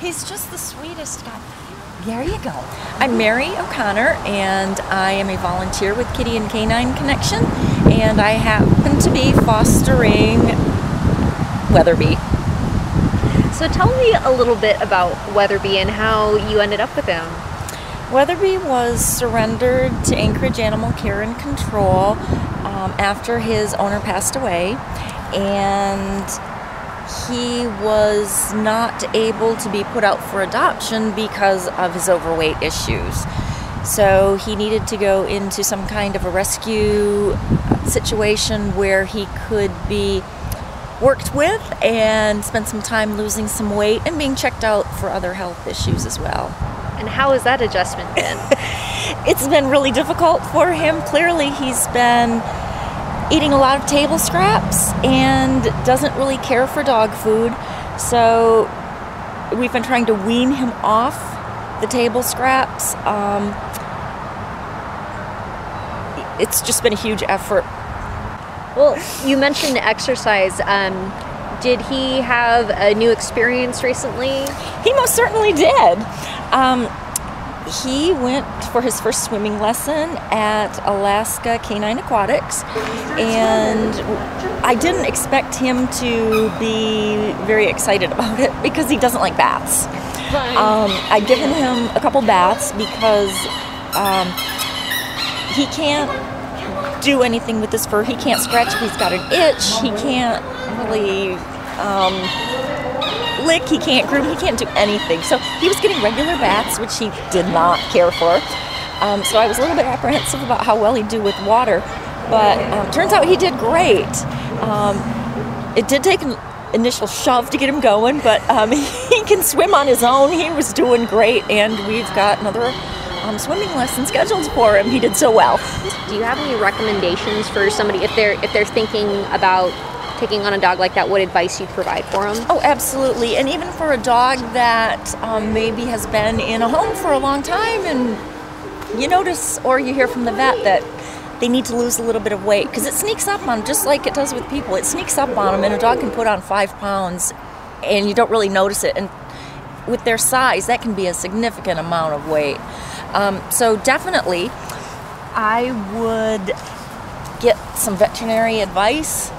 He's just the sweetest guy. There you go. I'm Mary O'Connor, and I am a volunteer with Kitty and Canine Connection, and I happen to be fostering Weatherby. So tell me a little bit about Weatherby and how you ended up with him. Weatherby was surrendered to Anchorage Animal Care and Control after his owner passed away, and he was not able to be put out for adoption because of his overweight issues. So he needed to go into some kind of a rescue situation where he could be worked with and spend some time losing some weight and being checked out for other health issues as well. And how has that adjustment been? It's been really difficult for him. Clearly he's been eating a lot of table scraps and doesn't really care for dog food. So we've been trying to wean him off the table scraps. It's just been a huge effort. Well, you mentioned exercise. Did he have a new experience recently? He most certainly did. He went for his first swimming lesson at Alaska Canine Aquatics, and I didn't expect him to be very excited about it because he doesn't like baths. I'd given him a couple baths because he can't do anything with his fur. He can't scratch if he's got an itch. He can't really lick, he can't groom, he can't do anything. So he was getting regular baths, which he did not care for. So I was a little bit apprehensive about how well he'd do with water, but turns out he did great. It did take an initial shove to get him going, but he can swim on his own. He was doing great, and we've got another swimming lesson scheduled for him. He did so well. Do you have any recommendations for somebody if they're thinking about taking on a dog like that? What advice you'd provide for them? Oh, absolutely. And even for a dog that maybe has been in a home for a long time, and you notice or you hear from the vet that they need to lose a little bit of weight, because it sneaks up on them, just like it does with people. It sneaks up on them, and a dog can put on 5 pounds and you don't really notice it. And with their size, that can be a significant amount of weight. So definitely I would get some veterinary advice.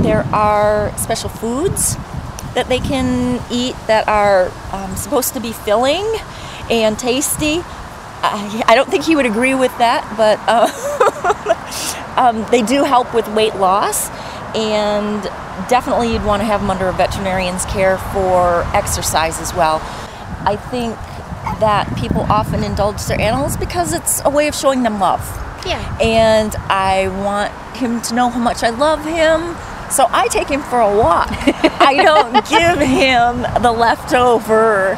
There are special foods that they can eat that are supposed to be filling and tasty. I don't think he would agree with that, but they do help with weight loss, and definitely you'd want to have them under a veterinarian's care for exercise as well. I think that people often indulge their animals because it's a way of showing them love. Yeah. And I want him to know how much I love him, so I take him for a walk. I don't give him the leftover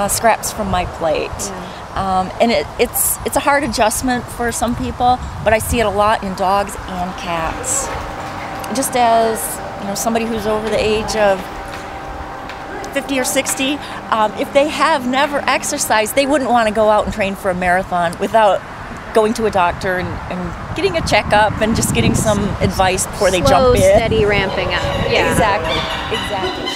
scraps from my plate. And it's a hard adjustment for some people, but I see it a lot in dogs and cats. Just as somebody who's over the age of 50 or 60, if they have never exercised, they wouldn't want to go out and train for a marathon without going to a doctor and getting a checkup and just getting some advice before they jump in. Slow, steady ramping up. Yeah. Exactly.